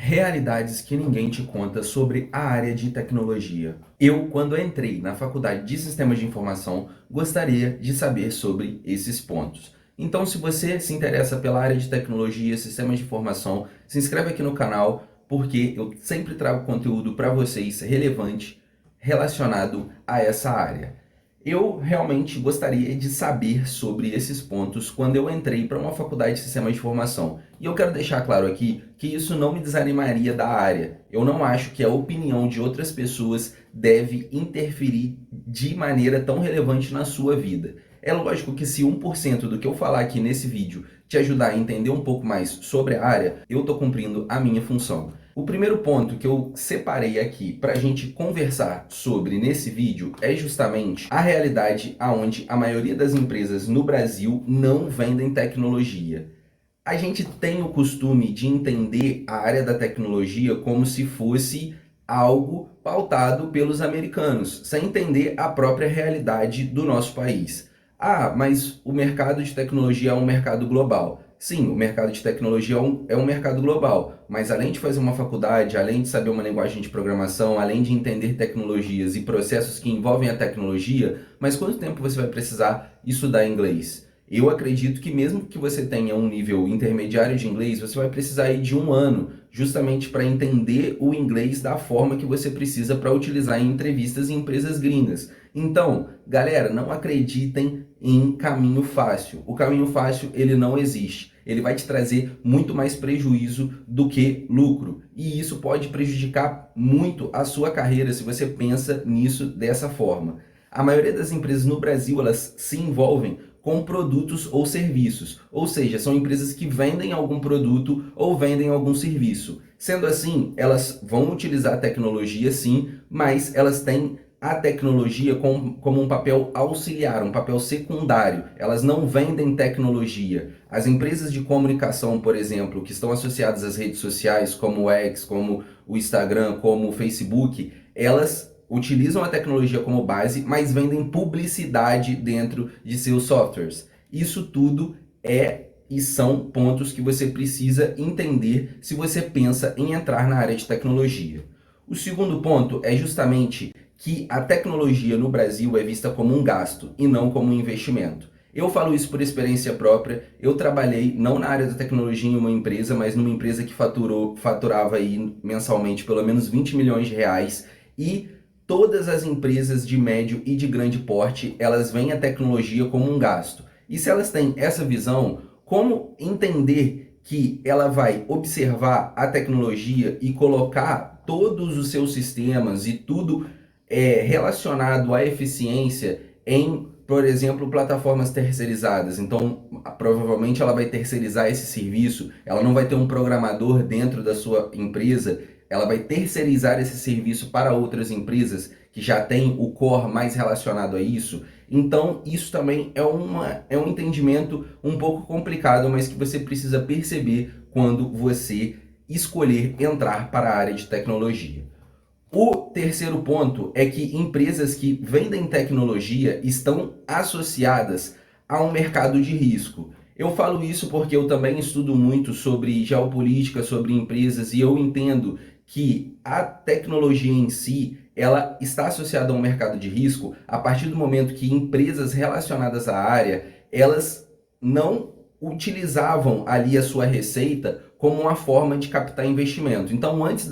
Realidades que ninguém te conta sobre a área de tecnologia. Eu, quando entrei na faculdade de Sistemas de Informação, gostaria de saber sobre esses pontos. Então, se você se interessa pela área de tecnologia, sistemas de informação, se inscreve aqui no canal, porque eu sempre trago conteúdo para vocês relevante relacionado a essa área. Eu realmente gostaria de saber sobre esses pontos quando eu entrei para uma faculdade de sistemas de informação. E eu quero deixar claro aqui que isso não me desanimaria da área. Eu não acho que a opinião de outras pessoas deve interferir de maneira tão relevante na sua vida. É lógico que se 1% do que eu falar aqui nesse vídeo te ajudar a entender um pouco mais sobre a área, eu estou cumprindo a minha função. O primeiro ponto que eu separei aqui para a gente conversar sobre nesse vídeo é justamente a realidade onde a maioria das empresas no Brasil não vendem tecnologia. A gente tem o costume de entender a área da tecnologia como se fosse algo pautado pelos americanos, sem entender a própria realidade do nosso país. Ah, mas o mercado de tecnologia é um mercado global. Sim, o mercado de tecnologia é um mercado global, mas além de fazer uma faculdade, além de saber uma linguagem de programação, além de entender tecnologias e processos que envolvem a tecnologia, mas quanto tempo você vai precisar estudar inglês? Eu acredito que mesmo que você tenha um nível intermediário de inglês, você vai precisar ir de 1 ano, justamente para entender o inglês da forma que você precisa para utilizar em entrevistas em empresas gringas. Então, galera, não acreditem em caminho fácil. O caminho fácil, ele não existe. Ele vai te trazer muito mais prejuízo do que lucro. E isso pode prejudicar muito a sua carreira se você pensa nisso dessa forma. A maioria das empresas no Brasil, elas se envolvem com produtos ou serviços, ou seja, são empresas que vendem algum produto ou vendem algum serviço. Sendo assim, elas vão utilizar a tecnologia sim, mas elas têm a tecnologia como um papel auxiliar, um papel secundário. Elas não vendem tecnologia. As empresas de comunicação, por exemplo, que estão associadas às redes sociais, como o X, como o Instagram, como o Facebook, elas utilizam a tecnologia como base, mas vendem publicidade dentro de seus softwares. Isso tudo é e são pontos que você precisa entender se você pensa em entrar na área de tecnologia. O segundo ponto é justamente que a tecnologia no Brasil é vista como um gasto e não como um investimento. Eu falo isso por experiência própria. Eu trabalhei não na área da tecnologia em uma empresa, mas numa empresa que faturava aí mensalmente pelo menos 20 milhões de reais, e todas as empresas de médio e de grande porte, elas veem a tecnologia como um gasto. E se elas têm essa visão, como entender que ela vai observar a tecnologia e colocar todos os seus sistemas e tudo relacionado à eficiência em, por exemplo, plataformas terceirizadas? Então, provavelmente ela vai terceirizar esse serviço, ela não vai ter um programador dentro da sua empresa, ela vai terceirizar esse serviço para outras empresas que já têm o core mais relacionado a isso. Então, isso também é um entendimento um pouco complicado, mas que você precisa perceber quando você escolher entrar para a área de tecnologia. O terceiro ponto é que empresas que vendem tecnologia estão associadas a um mercado de risco. Eu falo isso porque eu também estudo muito sobre geopolítica, sobre empresas, e eu entendo que a tecnologia em si, ela está associada a um mercado de risco a partir do momento que empresas relacionadas à área, elas não utilizavam ali a sua receita como uma forma de captar investimento. Então, antes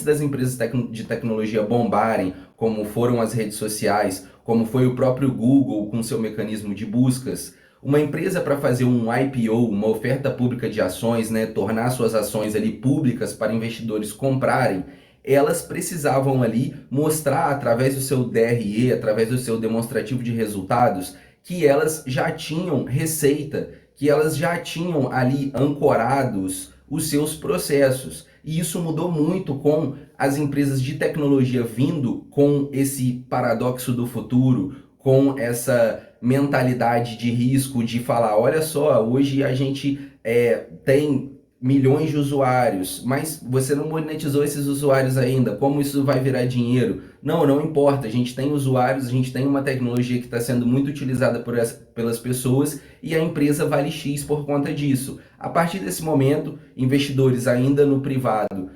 das empresas de tecnologia bombarem, como foram as redes sociais, como foi o próprio Google com seu mecanismo de buscas, uma empresa, para fazer um IPO, uma oferta pública de ações, né, tornar suas ações ali públicas para investidores comprarem, elas precisavam ali mostrar através do seu DRE, através do seu demonstrativo de resultados, que elas já tinham receita, que elas já tinham ali ancorados os seus processos. E isso mudou muito com as empresas de tecnologia vindo com esse paradoxo do futuro, com essa mentalidade de risco de falar, olha só, hoje a gente tem milhões de usuários, mas você não monetizou esses usuários ainda, como isso vai virar dinheiro? Não, não importa, a gente tem usuários, a gente tem uma tecnologia que está sendo muito utilizada pelas pessoas e a empresa vale X por conta disso. A partir desse momento, investidores ainda no privado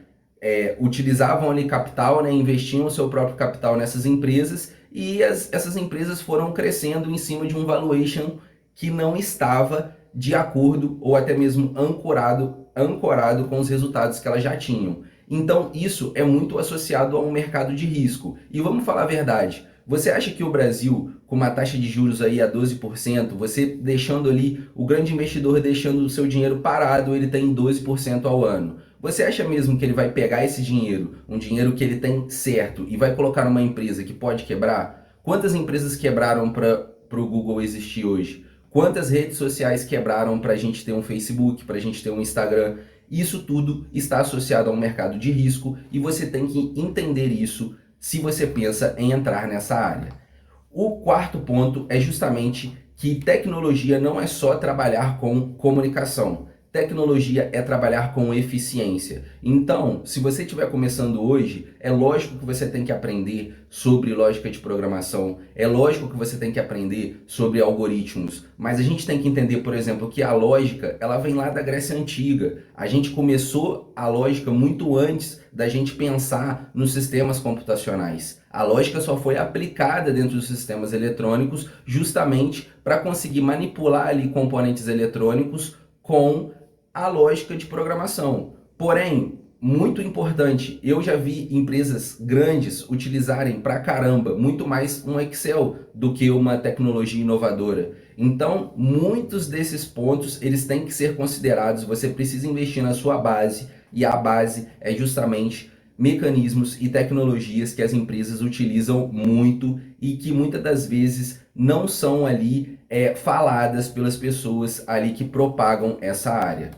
utilizavam ali capital, né, investiam o seu próprio capital nessas empresas e essas empresas foram crescendo em cima de um valuation que não estava de acordo ou até mesmo ancorado com os resultados que elas já tinham. Então isso é muito associado a um mercado de risco. E vamos falar a verdade, você acha que o Brasil, com uma taxa de juros aí a 12%, você deixando ali, o grande investidor deixando o seu dinheiro parado, ele tem 12% ao ano. Você acha mesmo que ele vai pegar esse dinheiro, um dinheiro que ele tem certo, e vai colocar numa empresa que pode quebrar? Quantas empresas quebraram para o Google existir hoje? Quantas redes sociais quebraram para a gente ter um Facebook, para a gente ter um Instagram? Isso tudo está associado a um mercado de risco e você tem que entender isso se você pensa em entrar nessa área. O quarto ponto é justamente que tecnologia não é só trabalhar com comunicação. Tecnologia é trabalhar com eficiência. Então, se você estiver começando hoje, é lógico que você tem que aprender sobre lógica de programação, é lógico que você tem que aprender sobre algoritmos, mas a gente tem que entender, por exemplo, que a lógica, ela vem lá da Grécia Antiga. A gente começou a lógica muito antes da gente pensar nos sistemas computacionais. A lógica só foi aplicada dentro dos sistemas eletrônicos justamente para conseguir manipular ali componentes eletrônicos com a lógica de programação. Porém, muito importante, eu já vi empresas grandes utilizarem pra caramba muito mais um Excel do que uma tecnologia inovadora. Então, muitos desses pontos, eles têm que ser considerados, você precisa investir na sua base, e a base é justamente mecanismos e tecnologias que as empresas utilizam muito e que muitas das vezes não são ali faladas pelas pessoas ali que propagam essa área.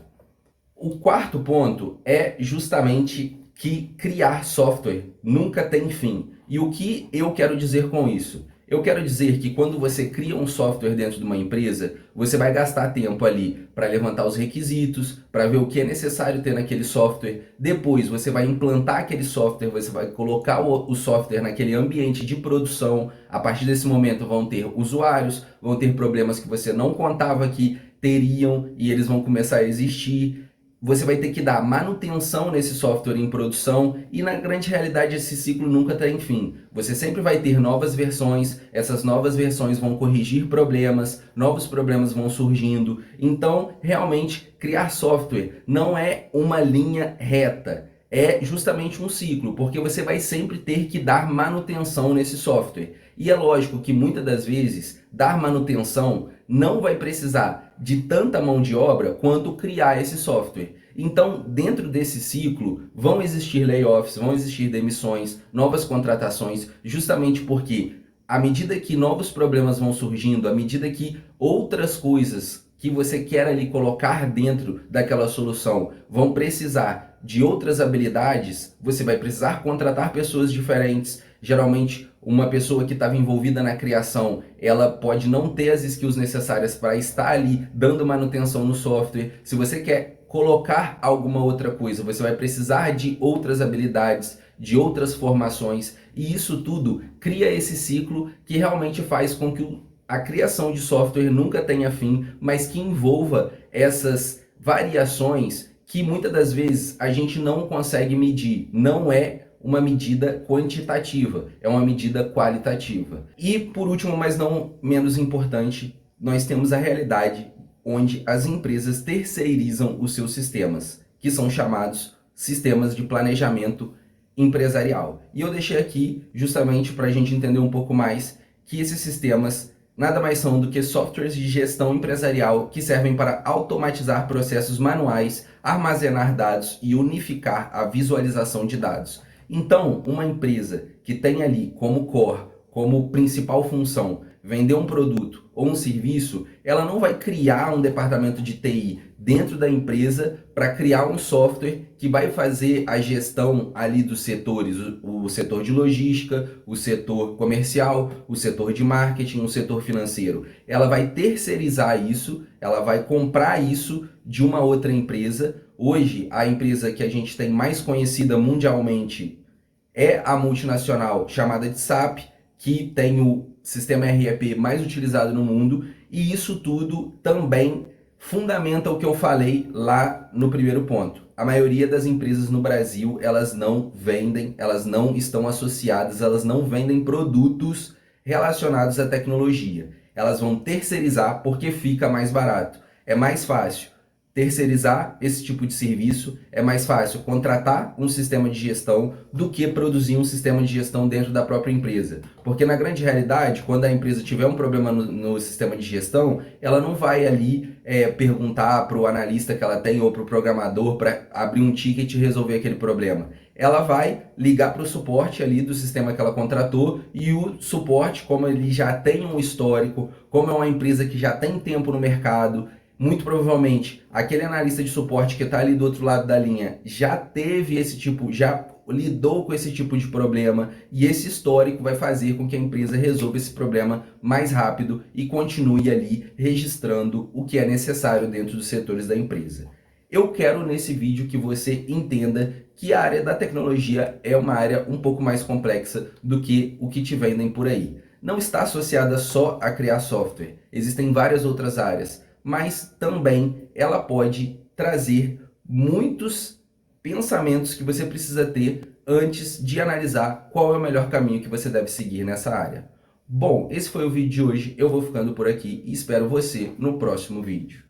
O quarto ponto é justamente que criar software nunca tem fim. E o que eu quero dizer com isso? Eu quero dizer que quando você cria um software dentro de uma empresa, você vai gastar tempo ali para levantar os requisitos, para ver o que é necessário ter naquele software. Depois você vai implantar aquele software, você vai colocar o software naquele ambiente de produção. A partir desse momento vão ter usuários, vão ter problemas que você não contava que teriam e eles vão começar a existir. Você vai ter que dar manutenção nesse software em produção e na grande realidade esse ciclo nunca tem fim. Você sempre vai ter novas versões, essas novas versões vão corrigir problemas, novos problemas vão surgindo. Então, realmente, criar software não é uma linha reta, é justamente um ciclo, porque você vai sempre ter que dar manutenção nesse software. E é lógico que muitas das vezes, dar manutenção não vai precisar de tanta mão de obra quanto criar esse software. Então, dentro desse ciclo, vão existir layoffs, vão existir demissões, novas contratações, justamente porque à medida que novos problemas vão surgindo, à medida que outras coisas que você quer ali colocar dentro daquela solução vão precisar de outras habilidades, você vai precisar contratar pessoas diferentes. Geralmente, uma pessoa que estava envolvida na criação, ela pode não ter as skills necessárias para estar ali dando manutenção no software. Se você quer colocar alguma outra coisa, você vai precisar de outras habilidades, de outras formações, e isso tudo cria esse ciclo que realmente faz com que a criação de software nunca tenha fim, mas que envolva essas variações que muitas das vezes a gente não consegue medir. Não é uma medida quantitativa, é uma medida qualitativa. E por último, mas não menos importante, nós temos a realidade onde as empresas terceirizam os seus sistemas, que são chamados sistemas de planejamento empresarial. E eu deixei aqui justamente para a gente entender um pouco mais que esses sistemas nada mais são do que softwares de gestão empresarial que servem para automatizar processos manuais, armazenar dados e unificar a visualização de dados. Então, uma empresa que tem ali como core, como principal função, vender um produto ou um serviço, ela não vai criar um departamento de TI dentro da empresa para criar um software que vai fazer a gestão ali dos setores, o setor de logística, o setor comercial, o setor de marketing, o setor financeiro. Ela vai terceirizar isso, ela vai comprar isso de uma outra empresa. Hoje, a empresa que a gente tem mais conhecida mundialmente é a multinacional chamada de SAP, que tem o sistema ERP mais utilizado no mundo, e isso tudo também fundamenta o que eu falei lá no primeiro ponto. a maioria das empresas no Brasil, elas não vendem, elas não estão associadas, elas não vendem produtos relacionados à tecnologia. Elas vão terceirizar porque fica mais barato. É mais fácil terceirizar esse tipo de serviço, é mais fácil contratar um sistema de gestão do que produzir um sistema de gestão dentro da própria empresa. Porque na grande realidade, quando a empresa tiver um problema no sistema de gestão, ela não vai ali perguntar para o analista que ela tem ou para o programador para abrir um ticket e resolver aquele problema. Ela vai ligar para o suporte ali do sistema que ela contratou e o suporte, como ele já tem um histórico, como é uma empresa que já tem tempo no mercado, muito provavelmente aquele analista de suporte que está ali do outro lado da linha já teve esse tipo, já lidou com esse tipo de problema, e esse histórico vai fazer com que a empresa resolva esse problema mais rápido e continue ali registrando o que é necessário dentro dos setores da empresa. Eu quero nesse vídeo que você entenda que a área da tecnologia é uma área um pouco mais complexa do que o que te vendem por aí. Não está associada só a criar software, existem várias outras áreas, mas também ela pode trazer muitos pensamentos que você precisa ter antes de analisar qual é o melhor caminho que você deve seguir nessa área. Bom, esse foi o vídeo de hoje, eu vou ficando por aqui e espero você no próximo vídeo.